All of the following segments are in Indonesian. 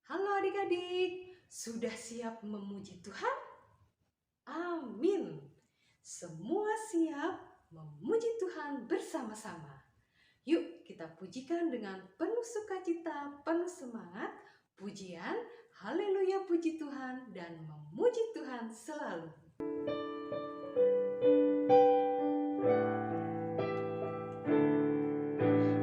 Halo adik-adik, sudah siap memuji Tuhan? Amin. Semua siap memuji Tuhan bersama-sama. Yuk kita pujikan dengan penuh sukacita, penuh semangat, pujian, haleluya puji Tuhan dan memuji Tuhan selalu.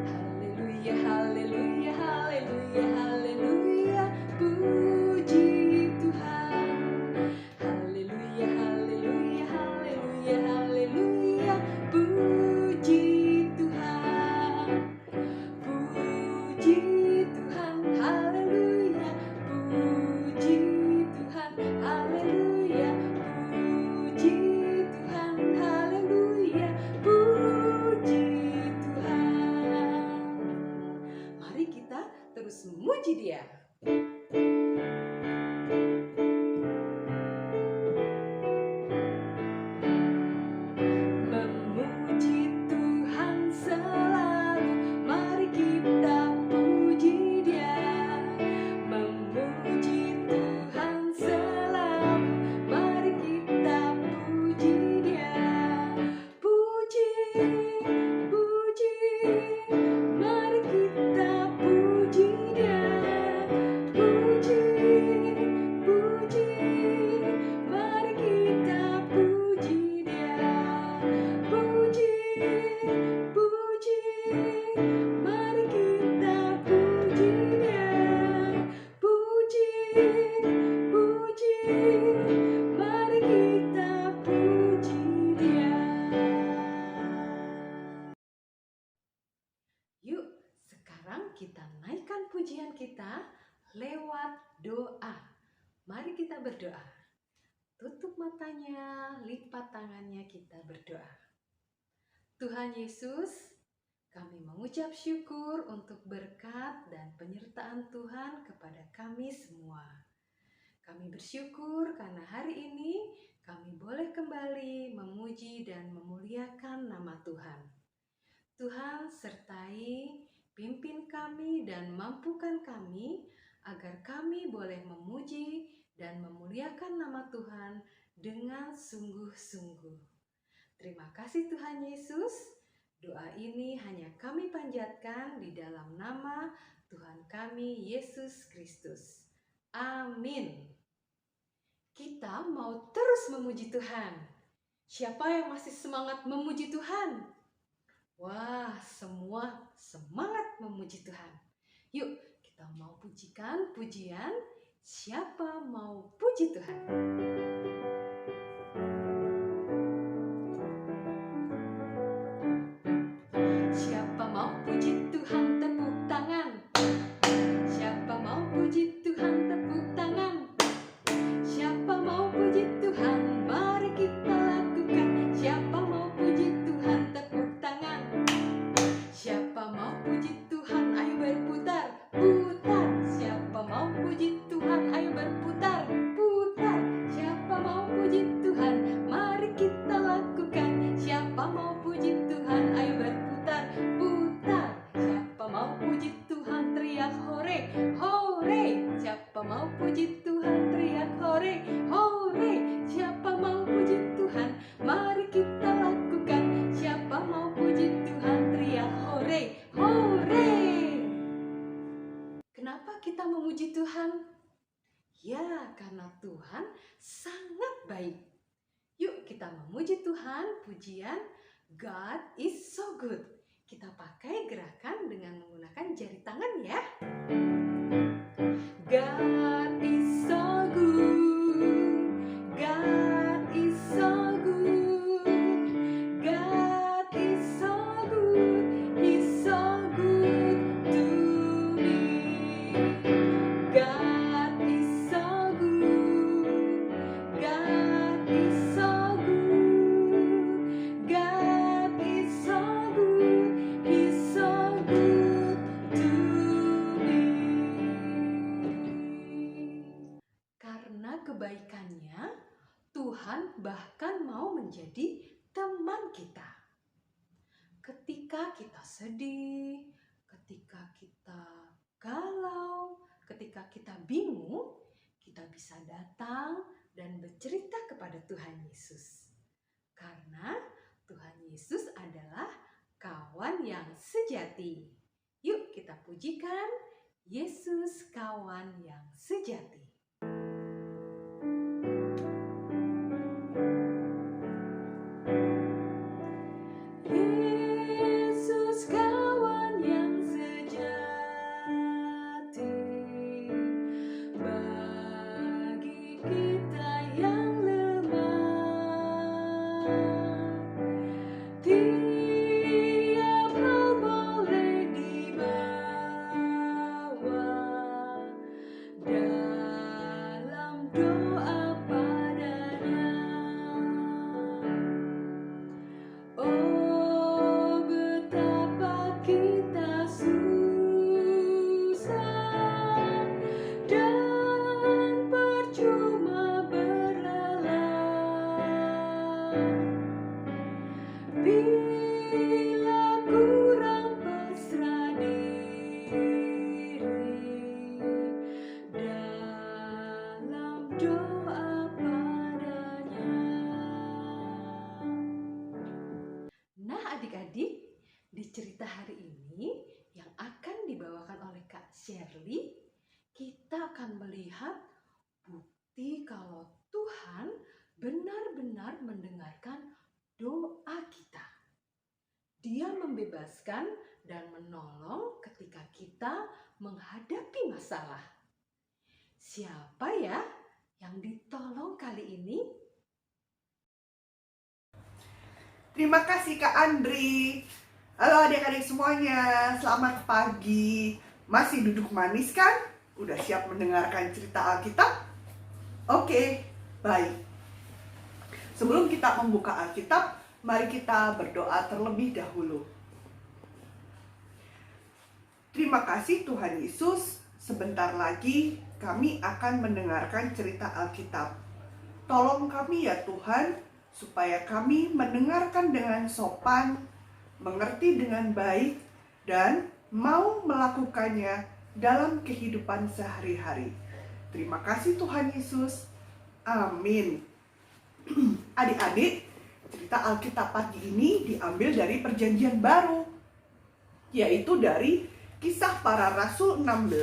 Haleluya, haleluya, haleluya, haleluya, puji Tuhan. Haleluya, haleluya, haleluya, haleluya, puji Tuhan. Puji Tuhan, haleluya, puji Tuhan, haleluya, puji Tuhan, haleluya, puji Tuhan. Mari kita terus memuji Dia. Memuji Tuhan selalu, mari kita puji Dia. Memuji Tuhan selalu, mari kita puji Dia. Puji, puji, mari kita puji Dia. Puji, puji, mari kita puji Dia. Puji, puji, mari kita puji Dia. Puji, puji, mari kita puji Dia. Yuk, sekarang kita naikkan pujian kita lewat doa. Mari kita berdoa. Tutup matanya, lipat tangannya, kita berdoa. Tuhan Yesus, kami mengucap syukur untuk berkat dan penyertaan Tuhan kepada kami semua. Kami bersyukur karena hari ini kami boleh kembali memuji dan memuliakan nama Tuhan. Tuhan sertai, pimpin kami dan mampukan kami agar kami boleh memuji dan memuliakan nama Tuhan dengan sungguh-sungguh. Terima kasih Tuhan Yesus. Doa ini hanya kami panjatkan di dalam nama Tuhan kami Yesus Kristus. Amin. Kita mau terus memuji Tuhan. Siapa yang masih semangat memuji Tuhan? Wah, semua semangat memuji Tuhan. Yuk, kita mau pujikan pujian. Siapa mau puji Tuhan? Siapa mau puji Tuhan, tepuk tangan. Siapa mau puji Tuhan, tepuk tangan. Siapa mau puji Tuhan, mari kita lakukan. Siapa mau puji Tuhan, tepuk tangan. Siapa mau puji Tuhan, ayo berputar, putar. Siapa mau puji Tuhan, ayo berputar, putar. Siapa mau puji Tuhan, mari kita lakukan. Siapa mau puji Tuhan, ayo berputar, putar. Siapa mau puji Tuhan, teriak hore, hore. Siapa mau puji Tuhan, teriak hore, hore. Siapa mau puji Tuhan, mari kita lakukan. Siapa mau puji Tuhan, teriak hore, hore. Kenapa kita memuji Tuhan? Ya, karena Tuhan sangat baik. Yuk kita memuji Tuhan, pujian God is so good. Kita pakai gerakan dengan menggunakan jari tangan ya. God is so good. God is so good. God is so good. He's so good to me. God is so good. God is so good. God is so good. He's so good to me. Karena kebaikannya, Tuhan bahkan mau menjadi teman kita. Ketika kita sedih, ketika kita galau, ketika kita bingung, kita bisa datang dan bercerita kepada Tuhan Yesus. Karena Tuhan Yesus adalah kawan yang sejati. Yuk kita pujikan Yesus kawan yang sejati. Yesus kawan yang sejati bagi kita yang lemah. Tiap hal boleh dibawa dalam doa padanya. Oh, betapa kita susah dan percuma berlelah. Bila kurang pasrah diri dalam doa padanya. Nah adik-adik, di cerita hari ini yang akan dibawakan oleh Kak Shirley, kita akan melihat bukti kalau Tuhan benar-benar mendengarkan doa kita. Dia membebaskan dan menolong ketika kita menghadapi masalah. Siapa ya yang ditolong kali ini? Terima kasih Kak Andri. Halo adik-adik semuanya, selamat pagi. Masih duduk manis kan? Udah siap mendengarkan cerita Alkitab? Oke, baik. Sebelum kita membuka Alkitab, mari kita berdoa terlebih dahulu. Terima kasih Tuhan Yesus, sebentar lagi kami akan mendengarkan cerita Alkitab. Tolong kami ya Tuhan, supaya kami mendengarkan dengan sopan, mengerti dengan baik, dan mau melakukannya dalam kehidupan sehari-hari. Terima kasih Tuhan Yesus. Amin. Adik-adik, cerita Alkitab pagi ini diambil dari Perjanjian Baru, yaitu dari Kisah Para Rasul 16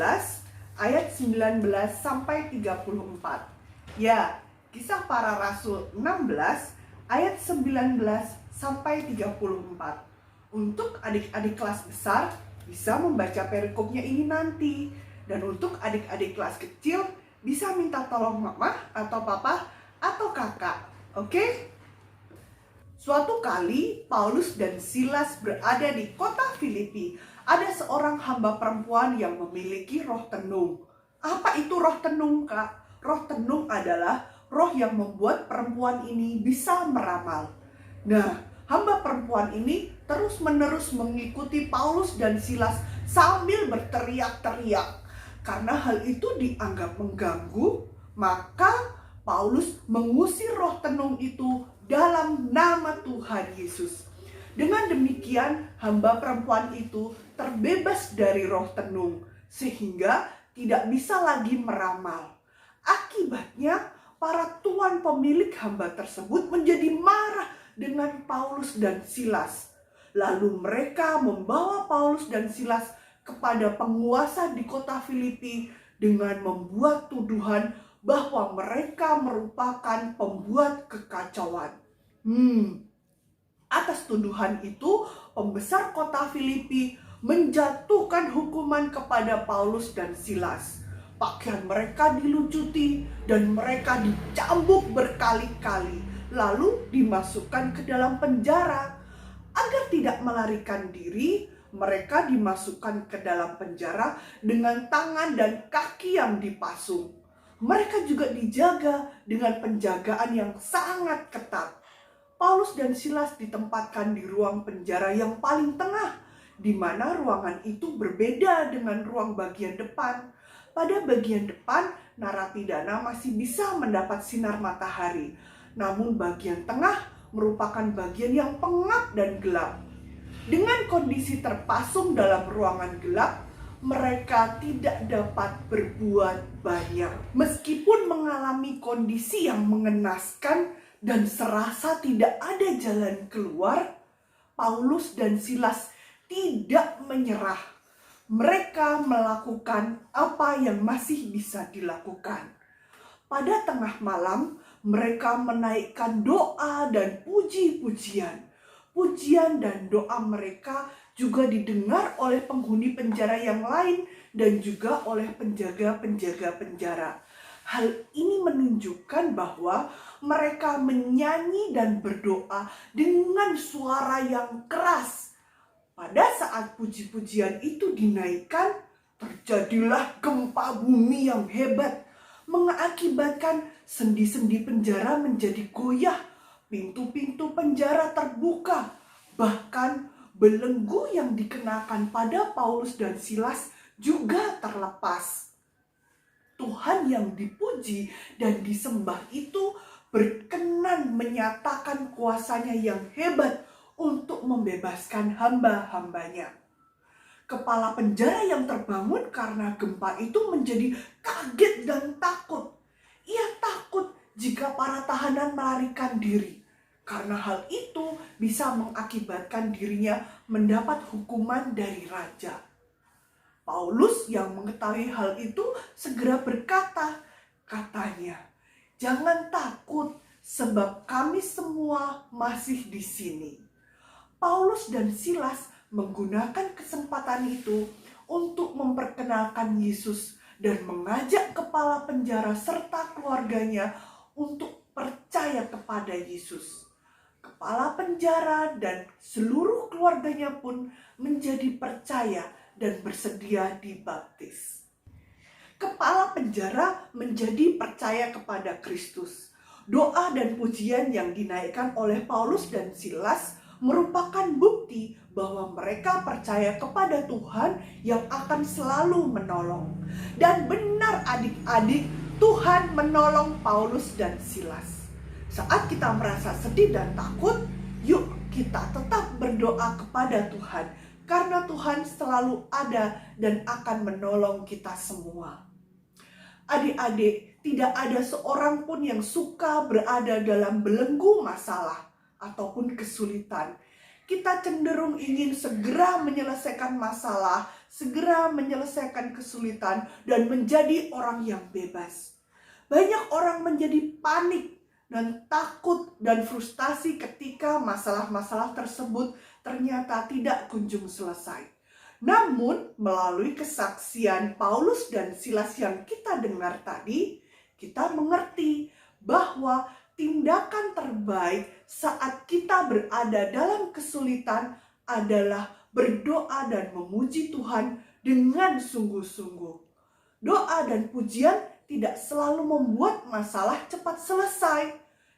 ayat 19 sampai 34. Ya, Kisah Para Rasul 16 ayat 19 sampai 34. Untuk adik-adik kelas besar bisa membaca perikopnya ini nanti. Dan untuk adik-adik kelas kecil bisa minta tolong mama atau papa atau kakak. Oke? Suatu kali Paulus dan Silas berada di kota Filipi. Ada seorang hamba perempuan yang memiliki roh tenung. Apa itu roh tenung, Kak? Roh tenung adalah roh yang membuat perempuan ini bisa meramal. Nah, hamba perempuan ini terus-menerus mengikuti Paulus dan Silas sambil berteriak-teriak. Karena hal itu dianggap mengganggu, maka Paulus mengusir roh tenung itu dalam nama Tuhan Yesus. Dengan demikian, hamba perempuan itu terbebas dari roh tenung, sehingga tidak bisa lagi meramal. Akibatnya, para tuan pemilik hamba tersebut menjadi marah dengan Paulus dan Silas. Lalu mereka membawa Paulus dan Silas kepada penguasa di kota Filipi dengan membuat tuduhan bahwa mereka merupakan pembuat kekacauan. Atas tuduhan itu, pembesar kota Filipi menjatuhkan hukuman kepada Paulus dan Silas. Pakaian mereka dilucuti dan mereka dicambuk berkali-kali, lalu dimasukkan ke dalam penjara. Agar tidak melarikan diri, mereka dimasukkan ke dalam penjara dengan tangan dan kaki yang dipasung. Mereka juga dijaga dengan penjagaan yang sangat ketat. Paulus dan Silas ditempatkan di ruang penjara yang paling tengah, di mana ruangan itu berbeda dengan ruang bagian depan. Pada bagian depan, narapidana masih bisa mendapat sinar matahari, namun bagian tengah merupakan bagian yang pengap dan gelap. Dengan kondisi terpasung dalam ruangan gelap, mereka tidak dapat berbuat banyak. Meskipun mengalami kondisi yang mengenaskan dan serasa tidak ada jalan keluar, Paulus dan Silas tidak menyerah. Mereka melakukan apa yang masih bisa dilakukan. Pada tengah malam, mereka menaikkan doa dan puji-pujian. Pujian dan doa mereka juga didengar oleh penghuni penjara yang lain dan juga oleh penjaga-penjaga penjara. Hal ini menunjukkan bahwa mereka menyanyi dan berdoa dengan suara yang keras. Pada saat puji-pujian itu dinaikkan, terjadilah gempa bumi yang hebat, mengakibatkan sendi-sendi penjara menjadi goyah, pintu-pintu penjara terbuka, bahkan belenggu yang dikenakan pada Paulus dan Silas juga terlepas. Tuhan yang dipuji dan disembah itu berkenan menyatakan kuasanya yang hebat untuk membebaskan hamba-hambanya. Kepala penjara yang terbangun karena gempa itu menjadi kaget dan takut. Ia takut jika para tahanan melarikan diri, karena hal itu bisa mengakibatkan dirinya mendapat hukuman dari raja. Paulus yang mengetahui hal itu segera berkata, katanya, "Jangan takut, sebab kami semua masih di sini." Paulus dan Silas menggunakan kesempatan itu untuk memperkenalkan Yesus dan mengajak kepala penjara serta keluarganya untuk percaya kepada Yesus. Kepala penjara dan seluruh keluarganya pun menjadi percaya dan bersedia dibaptis. Kepala penjara menjadi percaya kepada Kristus. Doa dan pujian yang dinaikkan oleh Paulus dan Silas merupakan bukti bahwa mereka percaya kepada Tuhan yang akan selalu menolong. Dan benar adik-adik, Tuhan menolong Paulus dan Silas. Saat kita merasa sedih dan takut, yuk kita tetap berdoa kepada Tuhan, karena Tuhan selalu ada dan akan menolong kita semua. Adik-adik, tidak ada seorang pun yang suka berada dalam belenggu masalah ataupun kesulitan. Kita cenderung ingin segera menyelesaikan masalah, segera menyelesaikan kesulitan, dan menjadi orang yang bebas. Banyak orang menjadi panik dan takut dan frustasi ketika masalah-masalah tersebut ternyata tidak kunjung selesai. Namun, melalui kesaksian Paulus dan Silas yang kita dengar tadi, kita mengerti bahwa tindakan terbaik saat kita berada dalam kesulitan adalah berdoa dan memuji Tuhan dengan sungguh-sungguh. Doa dan pujian tidak selalu membuat masalah cepat selesai,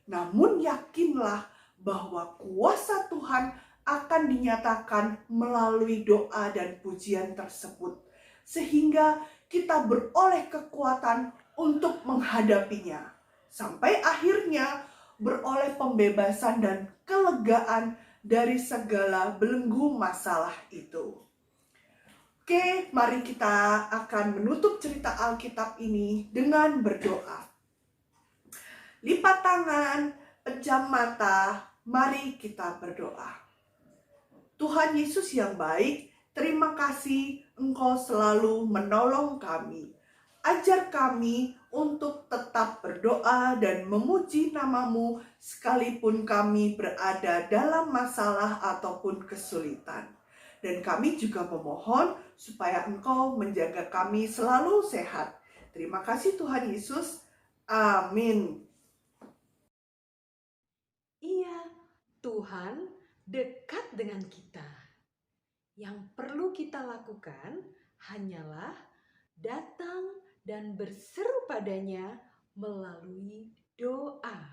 namun yakinlah bahwa kuasa Tuhan akan dinyatakan melalui doa dan pujian tersebut, sehingga kita beroleh kekuatan untuk menghadapinya, sampai akhirnya beroleh pembebasan dan kelegaan dari segala belenggu masalah itu. Oke, mari kita akan menutup cerita Alkitab ini dengan berdoa. Lipat tangan, pejam mata, mari kita berdoa. Tuhan Yesus yang baik, terima kasih Engkau selalu menolong kami. Ajar kami untuk tetap berdoa dan memuji nama-Mu sekalipun kami berada dalam masalah ataupun kesulitan. Dan kami juga memohon supaya Engkau menjaga kami selalu sehat. Terima kasih Tuhan Yesus. Amin. Iya, Tuhan dekat dengan kita. Yang perlu kita lakukan hanyalah datang dan berseru padanya melalui doa.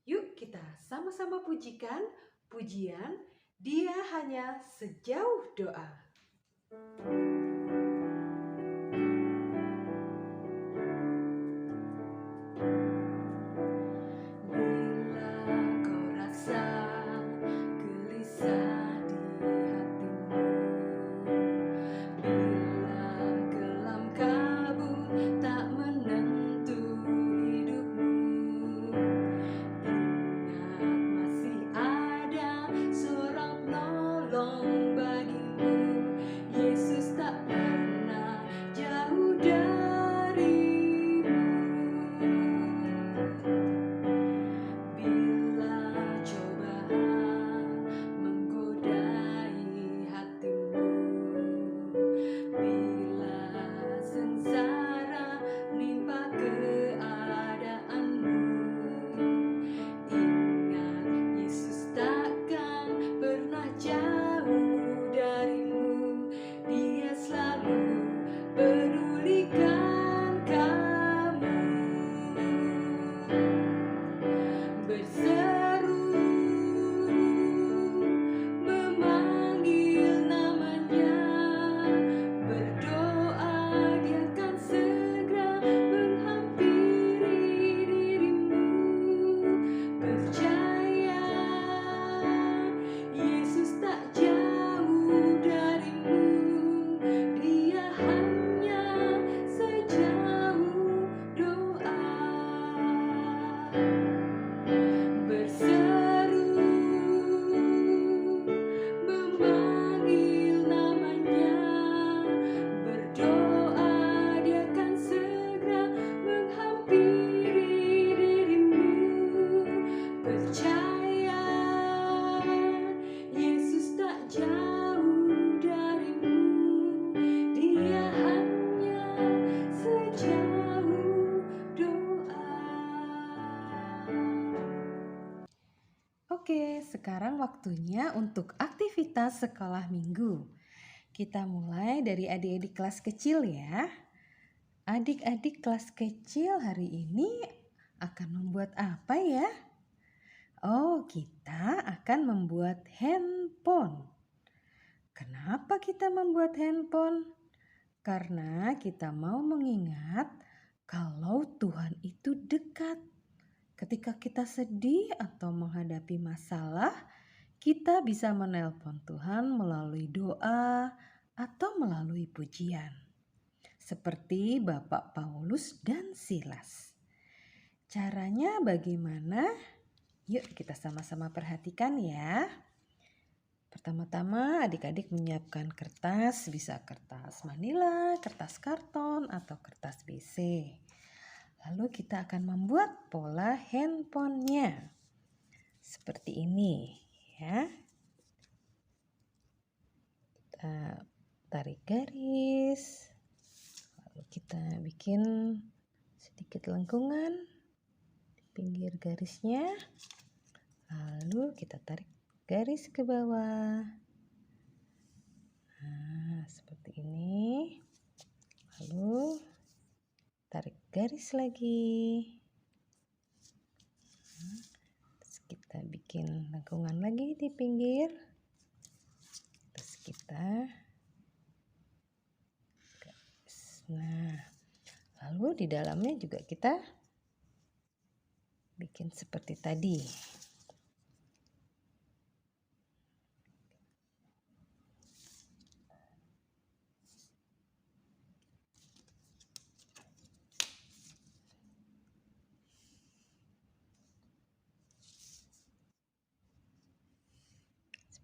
Yuk kita sama-sama pujikan pujian Dia Hanya Sejauh Doa. Bila waktunya untuk aktivitas sekolah minggu. Kita mulai dari adik-adik kelas kecil ya. Adik-adik kelas kecil hari ini akan membuat apa ya? Oh, kita akan membuat handphone. Kenapa kita membuat handphone? Karena kita mau mengingat kalau Tuhan itu dekat. Ketika kita sedih atau menghadapi masalah, kita bisa menelpon Tuhan melalui doa atau melalui pujian. Seperti Bapak Paulus dan Silas. Caranya bagaimana? Yuk kita sama-sama perhatikan ya. Pertama-tama adik-adik menyiapkan kertas, bisa kertas manila, kertas karton, atau kertas BC. Lalu kita akan membuat pola handphonenya. Seperti ini ya. Kita tarik garis. Lalu kita bikin sedikit lengkungan di pinggir garisnya. Lalu kita tarik garis ke bawah. Nah, seperti ini. Lalu tarik garis lagi. Terus kita bikin lengkungan lagi di pinggir. Terus kita garis. Nah, lalu di dalamnya juga kita bikin seperti tadi.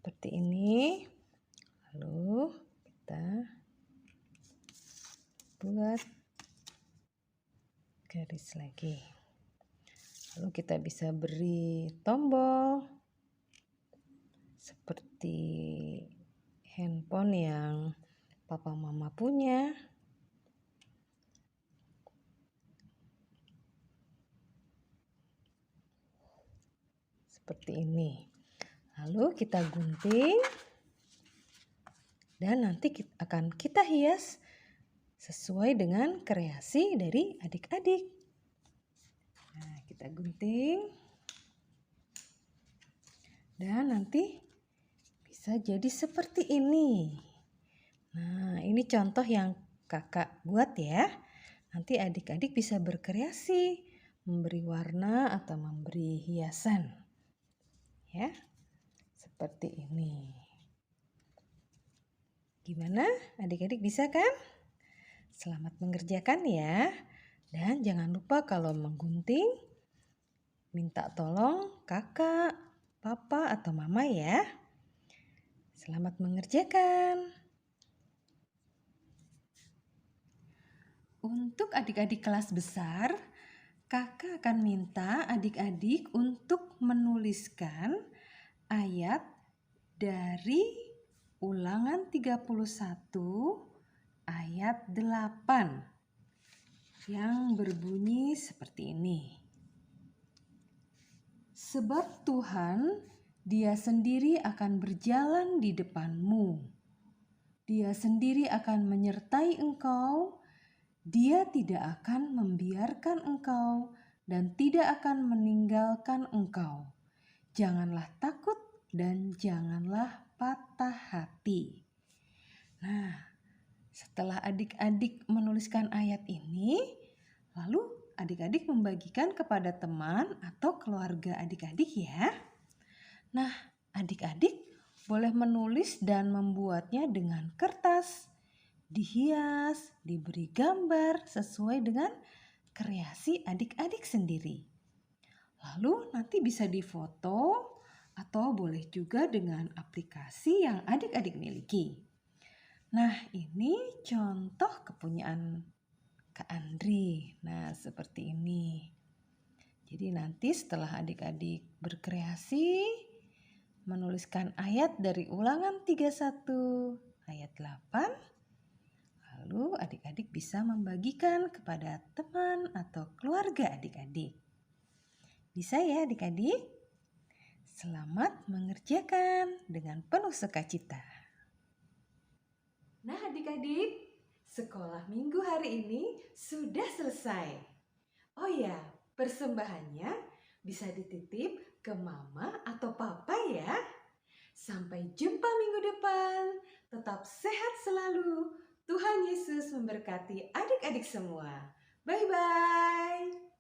Seperti ini. Lalu kita buat garis lagi. Lalu kita bisa beri tombol seperti handphone yang papa mama punya. Seperti ini. Lalu kita gunting dan nanti akan kita hias sesuai dengan kreasi dari adik-adik. Nah, kita gunting dan nanti bisa jadi seperti ini. Nah, ini contoh yang kakak buat ya. Nanti adik-adik bisa berkreasi, memberi warna atau memberi hiasan. Ya. Seperti ini. Gimana? Adik-adik bisa kan? Selamat mengerjakan ya. Dan jangan lupa kalau menggunting, minta tolong kakak, papa, atau mama ya. Selamat mengerjakan. Untuk adik-adik kelas besar, kakak akan minta adik-adik untuk menuliskan ayat dari Ulangan 31 ayat 8 yang berbunyi seperti ini. Sebab Tuhan, Dia sendiri akan berjalan di depanmu. Dia sendiri akan menyertai engkau. Dia tidak akan membiarkan engkau dan tidak akan meninggalkan engkau. Janganlah takut dan janganlah patah hati. Nah, setelah adik-adik menuliskan ayat ini, lalu adik-adik membagikan kepada teman atau keluarga adik-adik ya. Nah, adik-adik boleh menulis dan membuatnya dengan kertas, dihias, diberi gambar sesuai dengan kreasi adik-adik sendiri. Lalu nanti bisa difoto atau boleh juga dengan aplikasi yang adik-adik miliki. Nah, ini contoh kepunyaan Kak Andri. Nah, seperti ini. Jadi nanti setelah adik-adik berkreasi, menuliskan ayat dari Ulangan 31 ayat 8, lalu adik-adik bisa membagikan kepada teman atau keluarga adik-adik. Bisa ya adik-adik? Selamat mengerjakan dengan penuh sukacita. Nah adik-adik, sekolah minggu hari ini sudah selesai. Oh ya, persembahannya bisa dititip ke mama atau papa ya. Sampai jumpa minggu depan. Tetap sehat selalu. Tuhan Yesus memberkati adik-adik semua. Bye-bye.